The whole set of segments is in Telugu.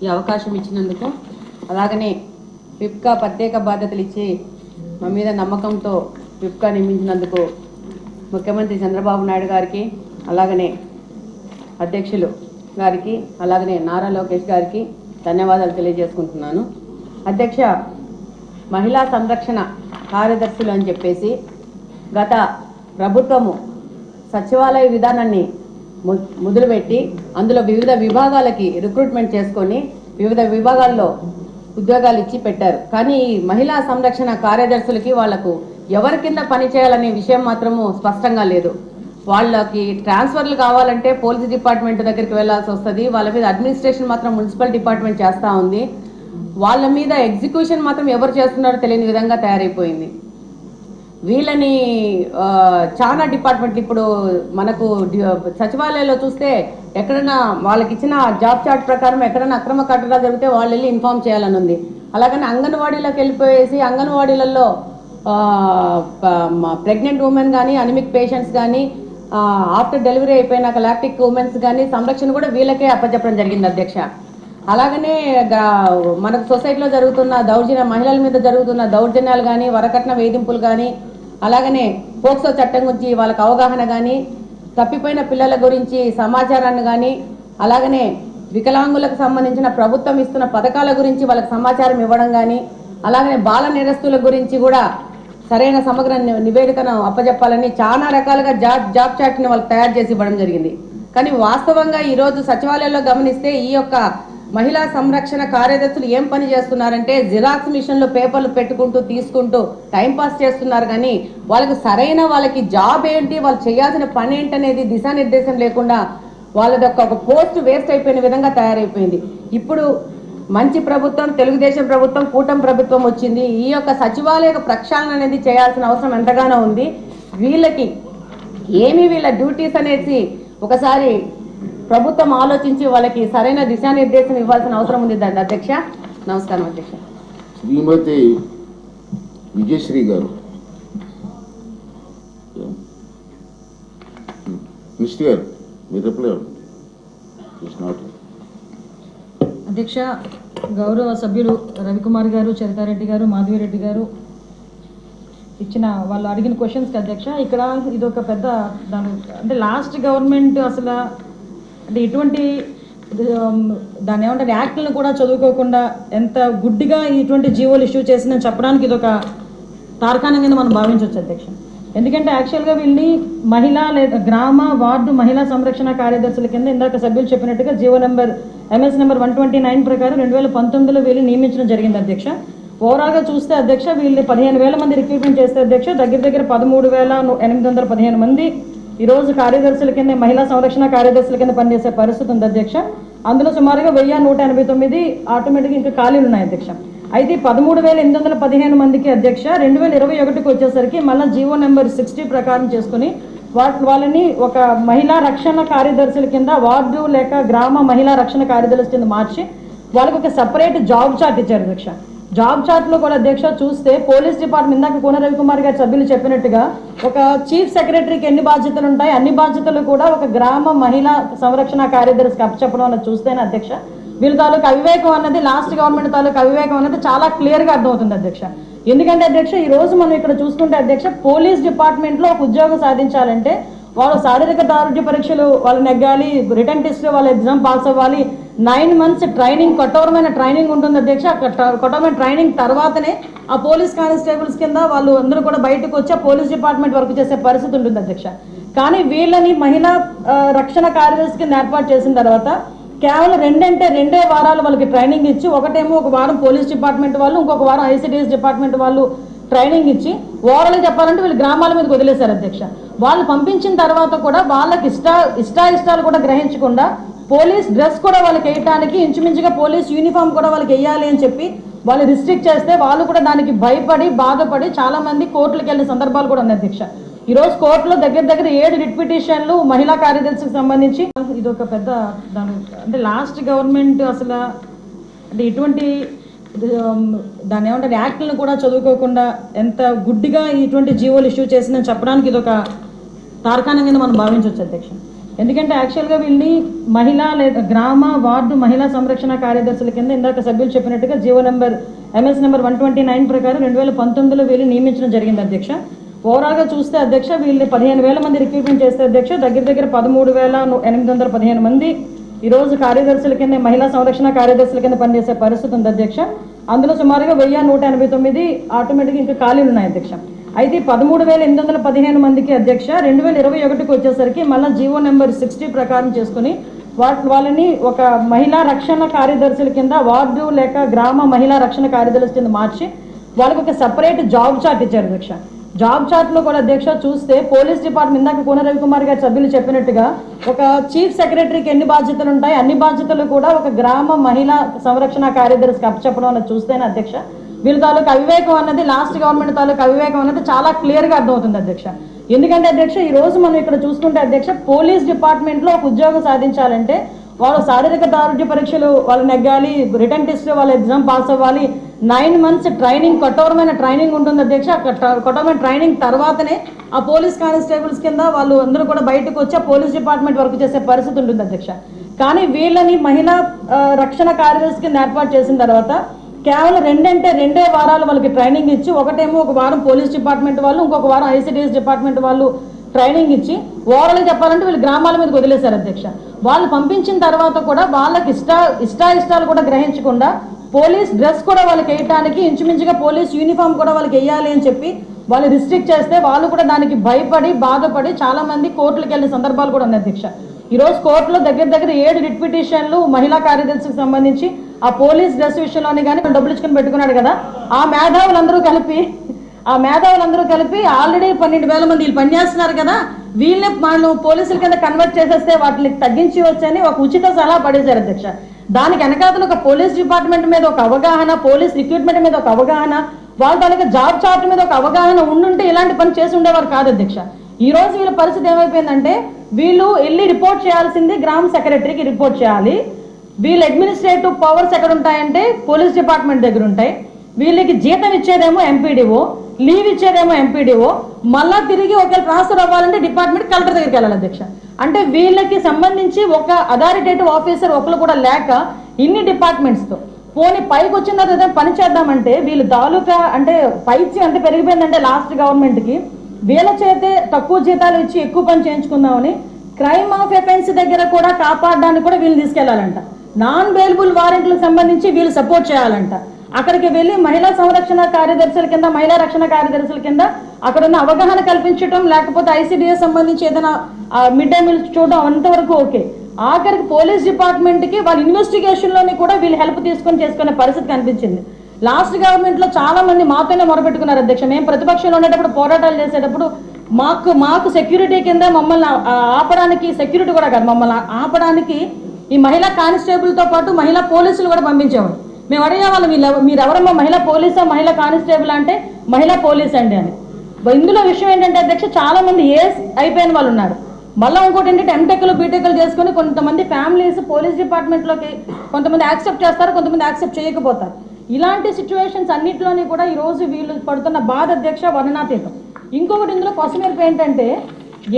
ఈ అవకాశం ఇచ్చినందుకు, అలాగనే విప్కా ప్రత్యేక బాధ్యతలు ఇచ్చి మా మీద నమ్మకంతో విప్కా నియమించినందుకు ముఖ్యమంత్రి చంద్రబాబు నాయుడు గారికి, అలాగనే అధ్యక్షులు గారికి, అలాగనే నారా లోకేష్ గారికి ధన్యవాదాలు తెలియజేసుకుంటున్నాను. అధ్యక్ష, మహిళా సంరక్షణ కార్యదర్శులు అని చెప్పేసి గత ప్రభుత్వము సచివాలయ విధానాన్ని మొదలుపెట్టి అందులో వివిధ విభాగాలకి రిక్రూట్మెంట్ చేసుకొని వివిధ విభాగాల్లో ఉద్యోగాలు ఇచ్చి పెట్టారు. కానీ ఈ మహిళా సంరక్షణ కార్యదర్శులకి వాళ్లకు ఎవరి కింద పనిచేయాలనే విషయం మాత్రము స్పష్టంగా లేదు. వాళ్ళకి ట్రాన్స్ఫర్లు కావాలంటే పోలీస్ డిపార్ట్మెంట్ దగ్గరికి వెళ్లాల్సి వస్తుంది. వాళ్ళ మీద అడ్మినిస్ట్రేషన్ మాత్రం మున్సిపల్ డిపార్ట్మెంట్ చేస్తూ ఉంది. వాళ్ళ మీద ఎగ్జిక్యూషన్ మాత్రం ఎవరు చేస్తున్నారో తెలియని విధంగా తయారైపోయింది. వీళ్ళని చాలా డిపార్ట్మెంట్లు ఇప్పుడు మనకు సచివాలయంలో చూస్తే ఎక్కడైనా వాళ్ళకి ఇచ్చిన జాబ్ చార్ట్ ప్రకారం ఎక్కడైనా అక్రమ కట్టడాలు జరిగితే వాళ్ళు వెళ్ళి ఇన్ఫార్మ్ చేయాలని ఉంది. అలాగని అంగన్వాడీలోకి వెళ్ళిపోయేసి అంగన్వాడీలలో ప్రెగ్నెంట్ ఉమెన్ కానీ, అనిమిక్ పేషెంట్స్ కానీ, ఆఫ్టర్ డెలివరీ అయిపోయినాక లాక్టిక్ ఉమెన్స్ కానీ సంరక్షణ కూడా వీళ్ళకే అప్పచెప్పడం జరిగింది అధ్యక్ష. అలాగనే మనకు సొసైటీలో జరుగుతున్న మహిళల మీద జరుగుతున్న దౌర్జన్యాలు కానీ, వరకట్న వేధింపులు కానీ, అలాగనే పోక్సో చట్టం గురించి వాళ్ళకి అవగాహన కానీ, తప్పిపోయిన పిల్లల గురించి సమాచారాన్ని కానీ, అలాగనే వికలాంగులకు సంబంధించిన ప్రభుత్వం ఇస్తున్న పథకాల గురించి వాళ్ళకి సమాచారం ఇవ్వడం కానీ, అలాగనే బాల నేరస్తుల గురించి కూడా సరైన సమగ్ర నివేదికను అప్పచెప్పాలని చాలా రకాలుగా జాబ్ చార్ట్ని వాళ్ళకి తయారు చేసి ఇవ్వడం జరిగింది. కానీ వాస్తవంగా ఈరోజు సచివాలయంలో గమనిస్తే ఈ యొక్క మహిళా సంరక్షణ కార్యదర్శులు ఏం పని చేస్తున్నారంటే జిరాక్స్ మిషన్లో పేపర్లు పెట్టుకుంటూ తీసుకుంటూ టైంపాస్ చేస్తున్నారు. కానీ వాళ్ళకి జాబ్ ఏంటి, వాళ్ళు చేయాల్సిన పని ఏంటనేది దిశానిర్దేశం లేకుండా వాళ్ళది ఒక పోస్ట్ వేస్ట్ అయిపోయిన విధంగా తయారైపోయింది. ఇప్పుడు మంచి ప్రభుత్వం, తెలుగుదేశం ప్రభుత్వం, కూటమి ప్రభుత్వం వచ్చింది. ఈ యొక్క సచివాలయ ప్రక్షాళన అనేది చేయాల్సిన అవసరం ఎంతగానో ఉంది. వీళ్ళకి వీళ్ళ డ్యూటీస్ అనేసి ఒకసారి ప్రభుత్వం ఆలోచించి వాళ్ళకి సరైన దిశానిర్దేశం ఇవ్వాల్సిన అవసరం ఉంది అధ్యక్ష. నమస్కారం అధ్యక్ష. శ్రీమతి విజయశ్రీ గారు, మినిస్టర్ గారు, మీరు రిప్లై అధ్యక్ష, గౌరవ సభ్యులు రవికుమార్ గారు, చరితారెడ్డి గారు, మాధవిరెడ్డి గారు ఇచ్చిన వాళ్ళు అడిగిన క్వశ్చన్స్కి అధ్యక్ష, ఇక్కడ ఇది ఒక పెద్ద అంటే లాస్ట్ గవర్నమెంట్ అసలు అంటే ఇటువంటి దాన్ని ఏమంటారు యాక్ట్లను కూడా చదువుకోకుండా ఎంత గుడ్డిగా ఇటువంటి జీవోలు ఇష్యూ చేసిందని చెప్పడానికి ఇది ఒక తార్కాణం కింద మనం భావించవచ్చు అధ్యక్ష. ఎందుకంటే యాక్చువల్గా వీళ్ళని మహిళా లేదా గ్రామ వార్డు మహిళా సంరక్షణ కార్యదర్శుల కింద ఇందాక సభ్యులు చెప్పినట్టుగా జీవో నెంబర్ MS నెంబర్ 129 ప్రకారం 2019లో వీళ్ళు నియమించడం జరిగింది అధ్యక్ష. ఓవరాల్గా చూస్తే అధ్యక్ష వీళ్ళు 15,000 మంది రిక్రూట్మెంట్ చేస్తే అధ్యక్ష దగ్గర 13,815 మంది ఈరోజు కార్యదర్శుల కింద మహిళా సంరక్షణ కార్యదర్శుల కింద పనిచేసే పరిస్థితి ఉంది అధ్యక్ష. అందులో సుమారుగా 1,189 ఆటోమేటిక్గా ఇంకా ఖాళీలు ఉన్నాయి అధ్యక్ష. అయితే 13,815 మందికి అధ్యక్ష 2021కి వచ్చేసరికి మళ్ళీ జీవో నెంబర్ 60 ప్రకారం చేసుకుని వాళ్ళని ఒక మహిళా రక్షణ కార్యదర్శుల కింద వార్డు లేక గ్రామ మహిళా రక్షణ కార్యదర్శుల కింద మార్చి వాళ్ళకి ఒక సపరేట్ జాబ్ చార్ట్ ఇచ్చారు అధ్యక్ష. జాబ్ చార్ట్లో కూడా అధ్యక్ష చూస్తే పోలీస్ డిపార్ట్మెంట్ ఇందాక కోన రవికుమార్ గారి సభ్యులు చెప్పినట్టుగా ఒక చీఫ్ సెక్రటరీకి ఎన్ని బాధ్యతలు ఉంటాయి అన్ని బాధ్యతలు కూడా ఒక గ్రామ మహిళా సంరక్షణ కార్యదర్శికి అప్పచెప్పడం అన్నది చూస్తేనే అధ్యక్ష వీళ్ళ తాలూకు అవివేకం అన్నది లాస్ట్ గవర్నమెంట్ తాలూకు అవివేకం అన్నది చాలా క్లియర్గా అర్థమవుతుంది అధ్యక్ష. ఎందుకంటే అధ్యక్ష ఈ రోజు మనం ఇక్కడ చూసుకుంటే అధ్యక్ష పోలీస్ డిపార్ట్మెంట్లో ఒక ఉద్యోగం సాధించాలంటే వాళ్ళు శారీరక దారుఢ్య పరీక్షలు వాళ్ళు నెగ్గాలి, రిటర్న్ టెస్ట్ వాళ్ళ ఎగ్జామ్ పాస్ అవ్వాలి, 9 months ట్రైనింగ్, కఠోరమైన ట్రైనింగ్ ఉంటుంది అధ్యక్ష. కఠోరమైన ట్రైనింగ్ తర్వాతనే ఆ పోలీస్ కానిస్టేబుల్స్ కింద వాళ్ళు అందరూ కూడా బయటకు వచ్చి పోలీస్ డిపార్ట్మెంట్ వర్క్ చేసే పరిస్థితి ఉంటుంది అధ్యక్ష. కానీ వీళ్ళని మహిళా రక్షణ కార్యదర్శి కింద ఏర్పాటు చేసిన తర్వాత కేవలం 2 వారాలు వాళ్ళకి ట్రైనింగ్ ఇచ్చి, ఒకటేమో ఒక వారం పోలీస్ డిపార్ట్మెంట్ వాళ్ళు, ఇంకొక వారం ICDS డిపార్ట్మెంట్ వాళ్ళు ట్రైనింగ్ ఇచ్చి ఓవరాల్గా చెప్పాలంటే వీళ్ళు గ్రామాల మీదకి వదిలేశారు అధ్యక్ష. వాళ్ళు పంపించిన తర్వాత కూడా వాళ్ళకి ఇష్టాలు కూడా గ్రహించకుండా పోలీస్ డ్రెస్ కూడా వాళ్ళకి వేయటానికి ఇంచుమించుగా పోలీస్ యూనిఫామ్ కూడా వాళ్ళకి వేయాలి అని చెప్పి వాళ్ళు రిస్ట్రిక్ట్ చేస్తే వాళ్ళు కూడా దానికి భయపడి బాధపడి చాలా మంది కోర్టులకు వెళ్ళిన సందర్భాలు కూడా ఉన్నాయి అధ్యక్ష. ఈ రోజు కోర్టులో దగ్గర 7 రిట్ పిటిషన్లు మహిళా కార్యదర్శికి సంబంధించి ఇది ఒక పెద్ద అంటే లాస్ట్ గవర్నమెంట్ అసలు అంటే ఇటువంటి దాన్ని ఏమంటారు యాక్ట్లను కూడా చదువుకోకుండా ఎంత గుడ్డిగా ఇటువంటి జీవోలు ఇష్యూ చేసిందని చెప్పడానికి ఇది ఒక తార్కాణం కింద మనం భావించవచ్చు అధ్యక్ష. ఎందుకంటే యాక్చువల్గా వీళ్ళని మహిళా లేదా గ్రామ వార్డు మహిళా సంరక్షణ కార్యదర్శుల కింద ఇందాక సభ్యులు చెప్పినట్టుగా జీవో నెంబర్ ఎంఎస్ నెంబర్ 129 ప్రకారం 2019లో వీళ్ళు నియమించడం జరిగింది అధ్యక్ష. ఓవరాల్గా చూస్తే అధ్యక్ష వీళ్ళు 15,000 మంది రిక్రూట్మెంట్ చేస్తే అధ్యక్ష దగ్గర 13,815 మంది ఈరోజు కార్యదర్శుల కింద మహిళా సంరక్షణ కార్యదర్శుల కింద పనిచేసే పరిస్థితి ఉంది అధ్యక్ష. అందులో సుమారుగా 1,189 ఆటోమేటిక్గా ఇంకా ఖాళీలు ఉన్నాయి అధ్యక్ష. అయితే 13,815 మందికి అధ్యక్ష 2021కి వచ్చేసరికి మళ్ళీ జీవో నెంబర్ 60 ప్రకారం చేసుకుని వాళ్ళని ఒక మహిళా రక్షణ కార్యదర్శుల కింద వార్డు లేక గ్రామ మహిళా రక్షణ కార్యదర్శుల కింద మార్చి వాళ్ళకి ఒక సపరేట్ జాబ్ చార్ట్ ఇచ్చారు అధ్యక్ష. జాబ్ చార్ట్లో కూడా అధ్యక్ష చూస్తే పోలీస్ డిపార్ట్మెంట్ ఇందాక కోన రవికుమార్ గారు సభ్యులు చెప్పినట్టుగా ఒక చీఫ్ సెక్రటరీకి ఎన్ని బాధ్యతలు ఉంటాయి అన్ని బాధ్యతలు కూడా ఒక గ్రామ మహిళా సంరక్షణ కార్యదర్శికి అప్పచెప్పడం అన్నది చూస్తేనే అధ్యక్ష వీళ్ళ తాలూకు అవివేకం అన్నది లాస్ట్ గవర్నమెంట్ తాలూకు అవివేకం అన్నది చాలా క్లియర్గా అర్థమవుతుంది అధ్యక్ష. ఎందుకంటే అధ్యక్ష ఈ రోజు మనం ఇక్కడ చూసుకుంటే అధ్యక్ష పోలీస్ డిపార్ట్మెంట్లో ఒక ఉద్యోగం సాధించాలంటే వాళ్ళు శారీరక దారుఢ్య పరీక్షలు వాళ్ళు నెగ్గాలి, రిటర్న్ టెస్ట్ వాళ్ళ ఎగ్జామ్ పాస్ అవ్వాలి, 9 months ట్రైనింగ్ కఠోరమైన ట్రైనింగ్ ఉంటుంది అధ్యక్ష. కఠోరమైన ట్రైనింగ్ తర్వాతనే ఆ పోలీస్ కానిస్టేబుల్స్ కింద వాళ్ళు అందరూ కూడా బయటకు వచ్చి ఆ పోలీస్ డిపార్ట్మెంట్ వర్క్ చేసే పరిస్థితి ఉంటుంది అధ్యక్ష. కానీ వీళ్ళని మహిళా రక్షణ కార్యదర్శి కింద ఏర్పాటు చేసిన తర్వాత కేవలం 2 వారాలు వాళ్ళకి ట్రైనింగ్ ఇచ్చి ఒకటేమో ఒక వారం పోలీస్ డిపార్ట్మెంట్ వాళ్ళు ఇంకొక వారం ఐసిడిఎస్ డిపార్ట్మెంట్ వాళ్ళు ట్రైనింగ్ ఇచ్చి ఓవరాల్గా చెప్పాలంటే వీళ్ళు గ్రామాల మీద వదిలేశారు అధ్యక్ష. వాళ్ళు పంపించిన తర్వాత కూడా వాళ్ళకి ఇష్టాలు కూడా గ్రహించకుండా పోలీస్ డ్రెస్ కూడా వాళ్ళకి వేయటానికి ఇంచుమించుగా పోలీస్ యూనిఫామ్ కూడా వాళ్ళకి వేయాలి అని చెప్పి వాళ్ళు రిస్ట్రిక్ట్ చేస్తే వాళ్ళు కూడా దానికి భయపడి బాధపడి చాలా మంది కోర్టులకు వెళ్ళిన సందర్భాలు కూడా ఉన్నాయి అధ్యక్ష. ఈరోజు కోర్టులో దగ్గర 7 రిట్ పిటిషన్లు మహిళా కార్యదర్శికి సంబంధించి ఆ పోలీస్ డ్రెస్ విషయంలోనే కానీ డబ్బులు ఇచ్చుకొని పెట్టుకున్నాడు కదా ఆ మేధావులందరూ కలిపి ఆల్రెడీ 12,000 మంది వీళ్ళు పనిచేస్తున్నారు కదా వీళ్ళని వాళ్ళు పోలీసుల కింద కన్వర్ట్ చేసేస్తే వాటిని తగ్గించి వచ్చని ఒక ఉచిత సలహా పడేశారు అధ్యక్ష. దానికి వెనకాతలు ఒక పోలీస్ డిపార్ట్మెంట్ మీద ఒక అవగాహన, పోలీస్ రిక్రూట్మెంట్ మీద ఒక అవగాహన, వాళ్ళ తాలూకా జాబ్ చార్ట్ మీద ఒక అవగాహన ఉండుంటే ఇలాంటి పని చేసి ఉండేవారు కాదు అధ్యక్ష. ఈ రోజు వీళ్ళ పరిస్థితి ఏమైపోయిందంటే వీళ్ళు వెళ్ళి రిపోర్ట్ చేయాల్సింది గ్రామ సెక్రటరీకి రిపోర్ట్ చేయాలి. వీళ్ళ అడ్మినిస్ట్రేటివ్ పవర్స్ ఎక్కడ ఉంటాయంటే పోలీస్ డిపార్ట్మెంట్ దగ్గర ఉంటాయి. వీళ్ళకి జీతం ఇచ్చేదేమో ఎంపీడీఓ, లీవ్ ఇచ్చేదేమో ఎంపీడీఓ, మళ్ళా తిరిగి ఒకవేళ ట్రాన్స్ఫర్ అవ్వాలంటే డిపార్ట్మెంట్ కలెక్టర్ దగ్గరికి వెళ్ళాలి అధ్యక్ష. అంటే వీళ్ళకి సంబంధించి ఒక అథారిటేటివ్ ఆఫీసర్ ఒకరు కూడా లేక ఇన్ని డిపార్ట్మెంట్స్తో పోనీ పైకి వచ్చిన తర్వాత పని చేద్దామంటే వీళ్ళు తాలూకా అంటే పైచి ఎంత పెరిగిపోయిందంటే లాస్ట్ గవర్నమెంట్కి వీళ్ళ చేతే తక్కువ జీతాలు ఇచ్చి ఎక్కువ పని చేయించుకుందామని క్రైమ్ ఆఫ్ ఎఫెన్స్ దగ్గర కూడా కాపాడడానికి కూడా వీళ్ళు తీసుకెళ్లాలంట. నాన్ బెయిలబుల్ వారెంట్లకు సంబంధించి వీళ్ళు సపోర్ట్ చేయాలంట. అక్కడికి వెళ్ళి మహిళా సంరక్షణ కార్యదర్శుల కింద మహిళా రక్షణ కార్యదర్శుల కింద అక్కడ ఉన్న అవగాహన కల్పించడం లేకపోతే ఐసిడిఎస్ సంబంధించి ఏదైనా మిడ్ డే మీల్స్ చూడడం అంతవరకు ఓకే. ఆఖరికి పోలీస్ డిపార్ట్మెంట్కి వాళ్ళ ఇన్వెస్టిగేషన్లోని కూడా వీళ్ళు హెల్ప్ తీసుకొని చేసుకునే పరిస్థితి కనిపించింది. లాస్ట్ గవర్నమెంట్లో చాలా మంది మాతోనే మొరపెట్టుకున్నారు అధ్యక్ష. మేము ప్రతిపక్షంలో ఉండేటప్పుడు పోరాటాలు చేసేటప్పుడు మాకు సెక్యూరిటీ కింద మమ్మల్ని ఆపడానికి సెక్యూరిటీ కూడా కాదు మమ్మల్ని ఆపడానికి ఈ మహిళా కానిస్టేబుల్తో పాటు మహిళా పోలీసులు కూడా పంపించేవాడు. మేము అడిగేవాళ్ళం మీరు ఎవరమ్మా మహిళా పోలీసా మహిళా కానిస్టేబుల్ అంటే మహిళా పోలీస్ అండి అని. ఇందులో విషయం ఏంటంటే అధ్యక్ష చాలా మంది ఏస్ అయిపోయిన వాళ్ళు ఉన్నారు. మళ్ళీ ఇంకోటి ఏంటంటే ఎంటెక్లు బీటెక్లు చేసుకుని కొంతమంది ఫ్యామిలీస్ పోలీస్ డిపార్ట్మెంట్లోకి కొంతమంది యాక్సెప్ట్ చేస్తారు, కొంతమంది యాక్సెప్ట్ చేయకపోతారు. ఇలాంటి సిచ్యువేషన్స్ అన్నింటిలోని కూడా ఈరోజు వీళ్ళు పడుతున్న బాధ అధ్యక్ష వర్ణనాతీతం. ఇంకొకటి ఇందులో కొసమెరుపు ఏంటంటే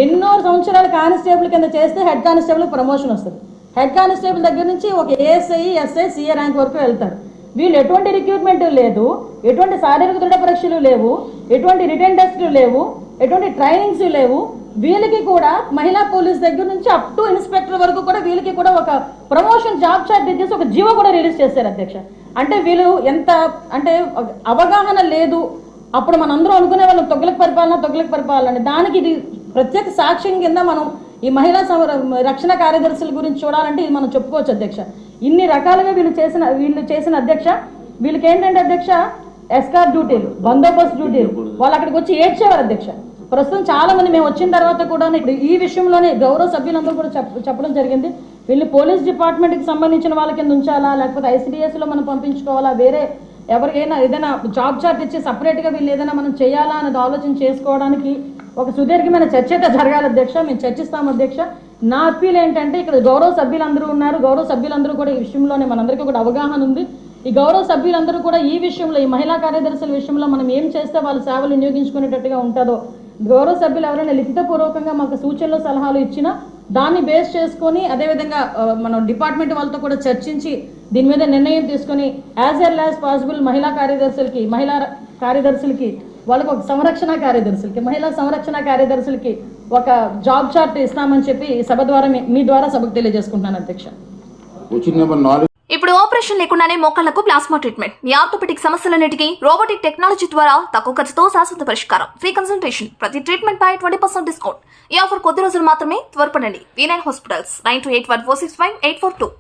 ఎన్నో సంవత్సరాల కానిస్టేబుల్ కింద చేస్తే హెడ్ కానిస్టేబుల్ ప్రమోషన్ వస్తుంది. హెడ్ కానిస్టేబుల్ దగ్గర నుంచి ఒక ఏఎస్ఐ ఎస్ఐ సిఏ ర్యాంక్ వరకు వెళ్తారు. వీళ్ళు ఎటువంటి రిక్రూట్మెంట్ లేదు, ఎటువంటి శారీరక దృఢ పరీక్షలు లేవు, ఎటువంటి రిటర్న్ టెస్టులు లేవు, ఎటువంటి ట్రైనింగ్స్ లేవు. వీళ్ళకి కూడా మహిళా పోలీస్ దగ్గర నుంచి అప్ టు ఇన్స్పెక్టర్ వరకు కూడా వీళ్ళకి కూడా ఒక ప్రమోషన్ జాబ్ చార్ట్ ఇచ్చేసి ఒక జీవో కూడా రిలీజ్ చేశారు అధ్యక్ష. అంటే వీళ్ళు ఎంత అంటే అవగాహన లేదు. అప్పుడు మనందరం అనుకునే వాళ్ళం తొగ్గులకు పరిపాలన దానికి ఇది ప్రత్యేక సాక్ష్యం కింద మనం ఈ మహిళా రక్షణ కార్యదర్శుల గురించి చూడాలంటే ఇది మనం చెప్పుకోవచ్చు అధ్యక్ష. ఇన్ని రకాలుగా వీళ్ళు చేసిన అధ్యక్ష వీళ్ళకి ఏంటంటే అధ్యక్ష ఎస్కార్ డ్యూటీలు, బందోబస్తు డ్యూటీలు వాళ్ళు అక్కడికి వచ్చి ఏడ్చేవారు అధ్యక్ష. ప్రస్తుతం చాలా మంది మేము వచ్చిన తర్వాత కూడా ఈ విషయంలోనే గౌరవ సభ్యులందరూ కూడా చెప్పడం జరిగింది. వీళ్ళు పోలీస్ డిపార్ట్మెంట్కి సంబంధించిన వాళ్ళ కింద ఉంచాలా లేకపోతే ఐసిడిఎస్లో మనం పంపించుకోవాలా, వేరే ఎవరికైనా ఏదైనా జాబ్ చార్ట్ ఇచ్చి సపరేట్గా వీళ్ళు ఏదైనా మనం చేయాలా అనేది ఆలోచన చేసుకోవడానికి ఒక సుదీర్ఘమైన చర్చ అయితే జరగాలి అధ్యక్ష. మేము చర్చిస్తాం అధ్యక్ష. నా అప్పీల్ ఏంటంటే ఇక్కడ గౌరవ సభ్యులందరూ ఉన్నారు, గౌరవ సభ్యులందరూ కూడా ఈ విషయంలోనే మనందరికీ కూడా అవగాహన ఉంది. ఈ గౌరవ సభ్యులందరూ కూడా ఈ విషయంలో ఈ మహిళా కార్యదర్శుల విషయంలో మనం ఏం చేస్తే వాళ్ళ సేవలు వినియోగించుకునేటట్టుగా ఉంటుందో గౌరవ సభ్యులు ఎవరైనా లిఖితపూర్వకంగా మాకు సూచనలు సలహాలు ఇచ్చినా దాన్ని బేస్ చేసుకొని అదేవిధంగా మనం డిపార్ట్మెంట్ వాళ్ళతో కూడా చర్చించి దీని మీద నిర్ణయం తీసుకొని యాజ్ ఎర్లీ యాజ్ పాసిబుల్ మహిళా కార్యదర్శులకి వాళ్ళకి ఒక మహిళా సంరక్షణ కార్యదర్శులకి ఒక జాబ్ చార్ట్ ఇస్తామని చెప్పి సభ ద్వారా మీ ద్వారా సభకు తెలియజేసుకుంటున్నాను అధ్యక్ష. Question number 4. ఇప్పుడు ఆపరేషన్ లేకుండానే మోకాళ్లకు ప్లాస్మా ట్రీట్మెంట్. మీ ఆర్థోపెటిక్ సమస్యలన్నిటికీ రోబోటిక్ టెక్నాలజీ ద్వారా తక్కువ ఖర్చుతో శాశ్వత పరిష్కారం. Free consultation. ప్రతి ట్రీట్మెంట్ పై 20% డిస్కౌంట్. ఈ ఆఫర్ కొద్ది రోజులు మాత్రమే. త్వరపడండి. V9 hospitals 9281465842.